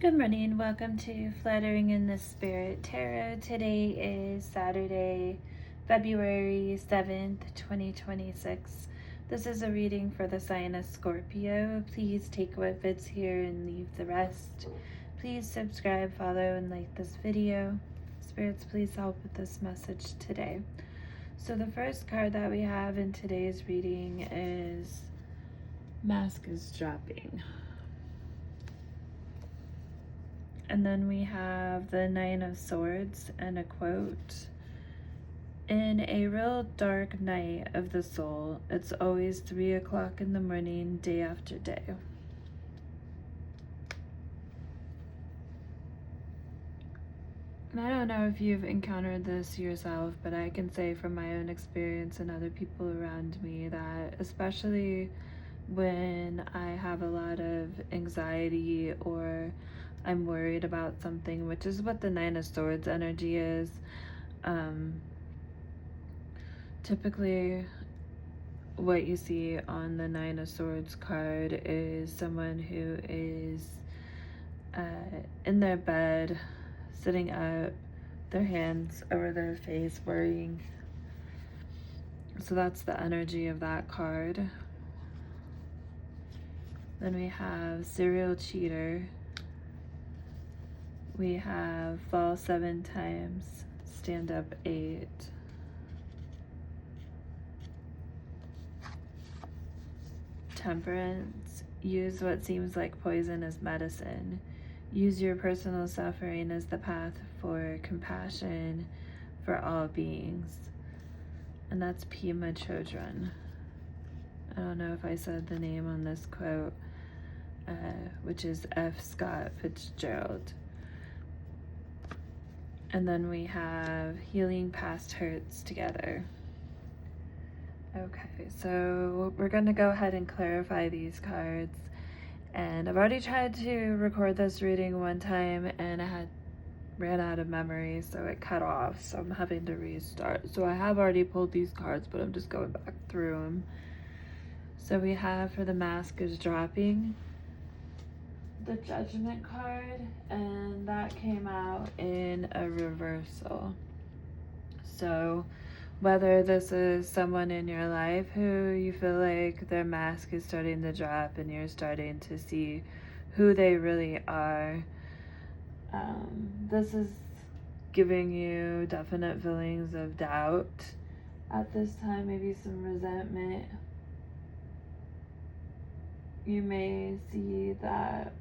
Good morning. Welcome to Fluttering in the Spirit Tarot. Today is Saturday, February 7th, 2026. This is a reading for the sign of Scorpio. Please take what fits here and leave the rest. Please subscribe, follow, and like this video. Spirits, please help with this message today. So the first card that we have in today's reading is Mask is Dropping. And then we have the Nine of Swords and a quote. In a real dark night of the soul, it's always 3 o'clock in the morning, day after day. And I don't know if you've encountered this yourself, but I can say from my own experience and other people around me that especially when I have a lot of anxiety or I'm worried about something, which is what the Nine of Swords energy is. Typically, what you see on the Nine of Swords card is someone who is in their bed, sitting up, their hands over their face, worrying. So that's the energy of that card. Then we have Serial Cheater. We have Fall 7 times, Stand Up 8. Temperance. Use what seems like poison as medicine. Use your personal suffering as the path for compassion for all beings. And that's Pima Chodron. I don't know if I said the name on this quote, which is F. Scott Fitzgerald. And then we have Healing Past Hurts Together. Okay, so we're going to go ahead and clarify these cards. And I've already tried to record this reading one time and I ran out of memory, so it cut off. So I'm having to restart. So I have already pulled these cards, but I'm just going back through them. So we have, for the Mask is Dropping, the Judgment card, and that came out in a reversal. So whether this is someone in your life who you feel like their mask is starting to drop and you're starting to see who they really are, this is giving you definite feelings of doubt at this time, maybe some resentment. You may see that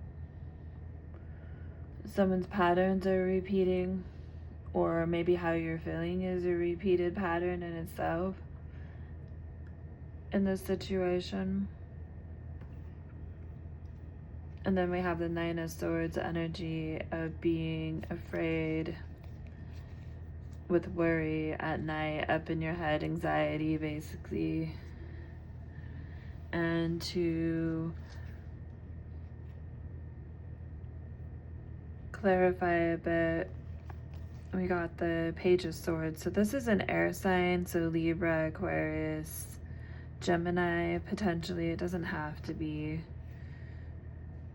someone's patterns are repeating, or maybe how you're feeling is a repeated pattern in itself in this situation. And then we have the Nine of Swords energy of being afraid with worry at night, up in your head, anxiety basically. And to clarify a bit, we got the Page of Swords. So this is an air sign, so Libra, Aquarius, Gemini, potentially. It doesn't have to be.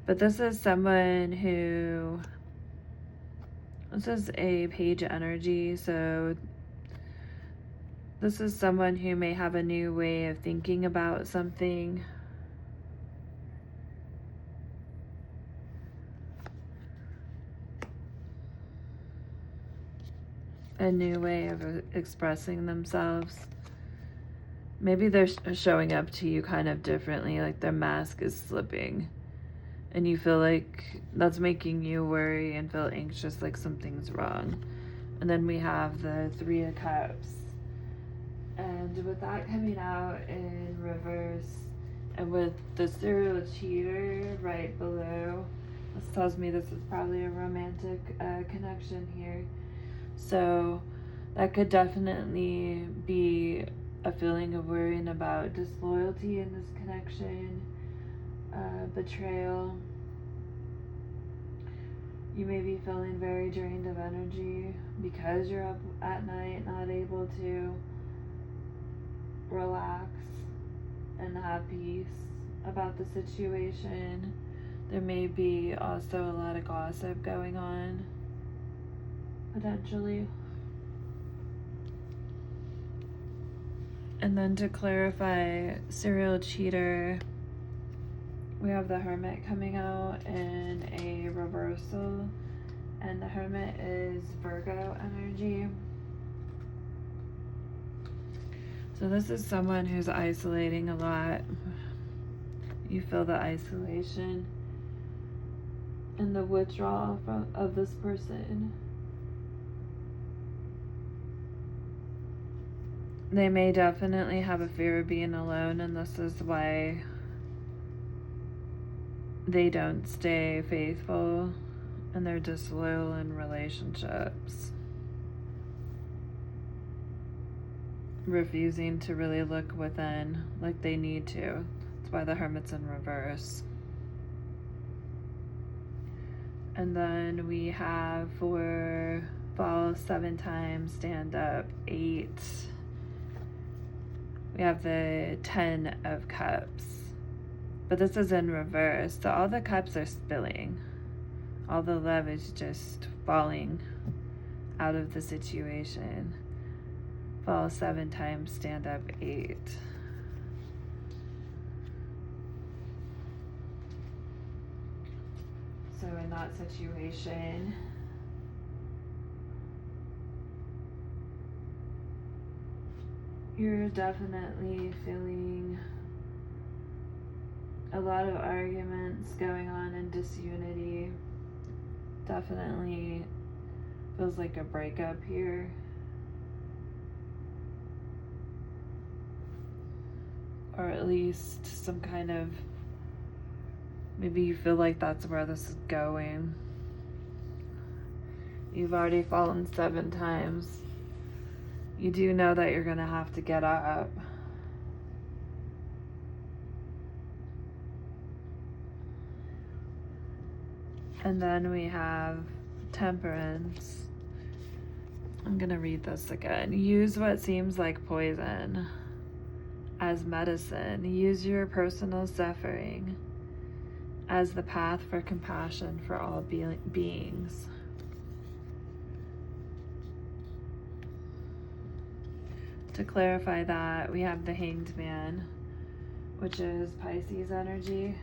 But this is someone who, this is a page energy, so this is someone who may have a new way of thinking about something. A new way of expressing themselves. Maybe they're showing up to you kind of differently, like their mask is slipping. And you feel like that's making you worry and feel anxious, like something's wrong. And then we have the Three of Cups. And with that coming out in reverse, and with the Serial Cheater right below, this tells me this is probably a romantic connection here. So that could definitely be a feeling of worrying about disloyalty in this connection, betrayal. You may be feeling very drained of energy because you're up at night, not able to relax and have peace about the situation. There may be also a lot of gossip going on, potentially. And then to clarify, serial cheater, we have the Hermit coming out in a reversal, and the Hermit is Virgo energy. So this is someone who's isolating a lot. You feel the isolation and the withdrawal of this person. They may definitely have a fear of being alone, and this is why they don't stay faithful and they're disloyal in relationships. Refusing to really look within like they need to. That's why the Hermit's in reverse. And then we have for fall 7 times, stand up 8. We have the 10 of Cups. But this is in reverse. So all the cups are spilling. All the love is just falling out of the situation. Fall 7 times, stand up 8. So in that situation, you're definitely feeling a lot of arguments going on and disunity. Definitely feels like a breakup here. Or at least some kind of, maybe you feel like that's where this is going. You've already fallen 7 times. You do know that you're gonna have to get up. And then we have Temperance. I'm gonna read this again. Use what seems like poison as medicine. Use your personal suffering as the path for compassion for all beings. To clarify that, we have the Hanged Man, which is Pisces energy.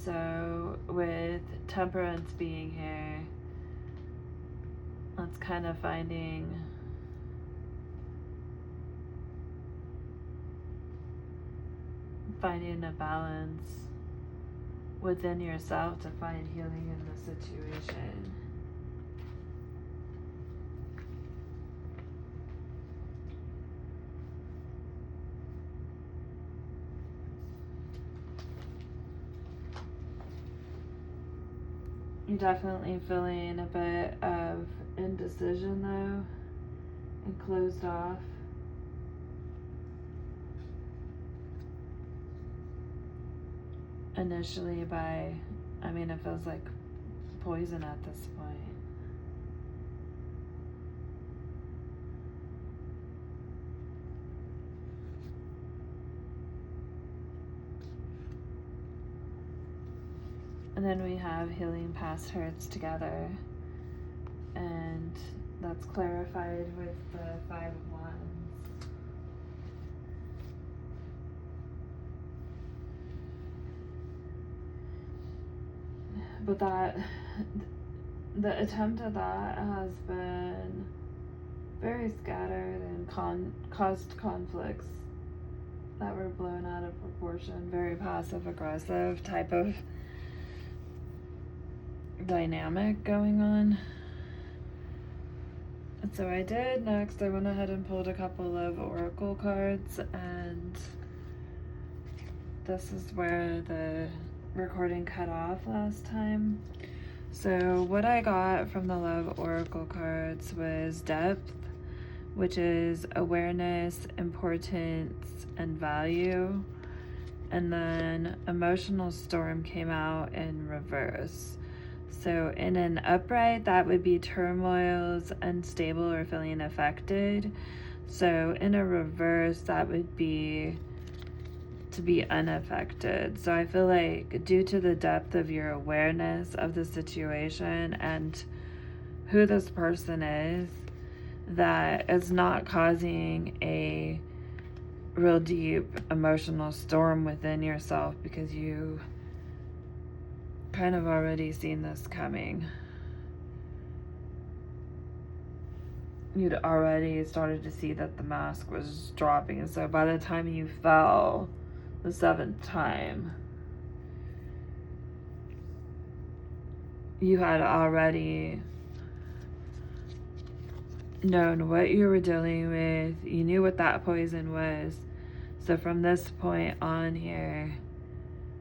So with Temperance being here, that's kind of finding a balance within yourself to find healing in the situation. You're definitely feeling a bit of indecision though, and closed off. Initially by, I mean, it feels like poison at this point. And then we have healing past hurts together, and that's clarified with the 5 of Wands. But that, the attempt at that has been very scattered and caused conflicts that were blown out of proportion. Very passive aggressive type of dynamic going on. And so I did next, I went ahead and pulled a couple of oracle cards, and this is where the recording cut off last time. So what I got from the Love Oracle cards was depth, which is awareness, importance, and value. And then emotional storm came out in reverse. So in an upright, that would be turmoils, unstable, or feeling affected. So in a reverse, that would be to be unaffected. So I feel like due to the depth of your awareness of the situation and who this person is, that it's not causing a real deep emotional storm within yourself, because you kind of already seen this coming. You'd already started to see that the mask was dropping, and so by the time you fell the 7th time, you had already known what you were dealing with. You knew what that poison was. So from this point on here,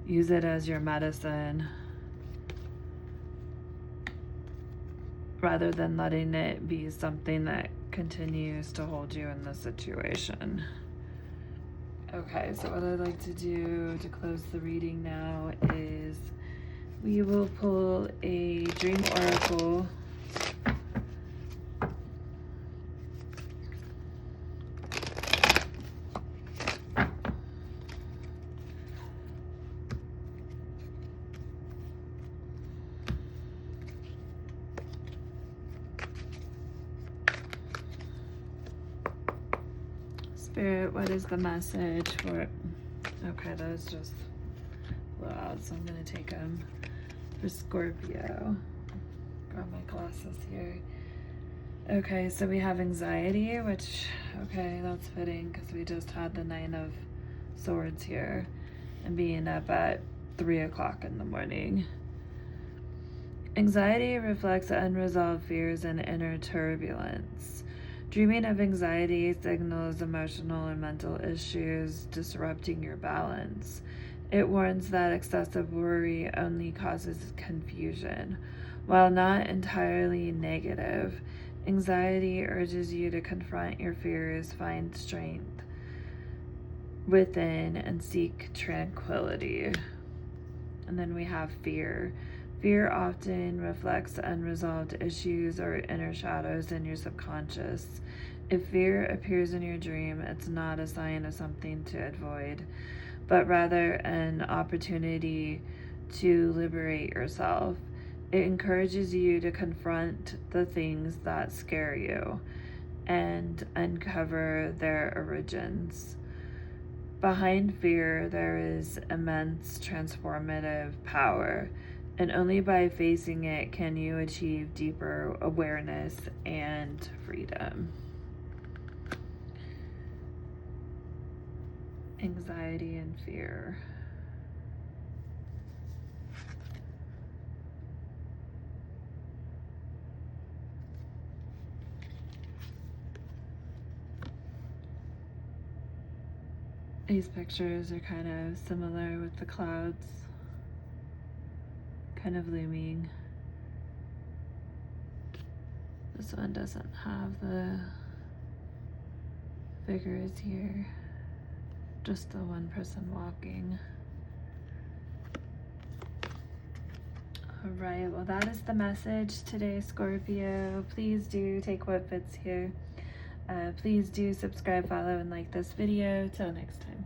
use it as your medicine rather than letting it be something that continues to hold you in the situation. Okay, so what I'd like to do to close the reading now is we will pull a dream oracle. Spirit, what is the message for... Okay, that was just loud, so I'm going to take them for Scorpio. Grab my glasses here. Okay, so we have anxiety, which, okay, that's fitting because we just had the 9 of Swords here and being up at 3 o'clock in the morning. Anxiety reflects unresolved fears and inner turbulence. Dreaming of anxiety signals emotional or mental issues disrupting your balance. It warns that excessive worry only causes confusion. While not entirely negative, anxiety urges you to confront your fears, find strength within, and seek tranquility. And then we have fear. Fear often reflects unresolved issues or inner shadows in your subconscious. If fear appears in your dream, it's not a sign of something to avoid, but rather an opportunity to liberate yourself. It encourages you to confront the things that scare you and uncover their origins. Behind fear, there is immense transformative power, and only by facing it can you achieve deeper awareness and freedom. Anxiety and fear. These pictures are kind of similar with the clouds kind of looming. This one doesn't have the figures here, just the one person walking. All right, well, that is the message today, Scorpio. Please do take what fits here. Please do subscribe, follow, and like this video. Till next time.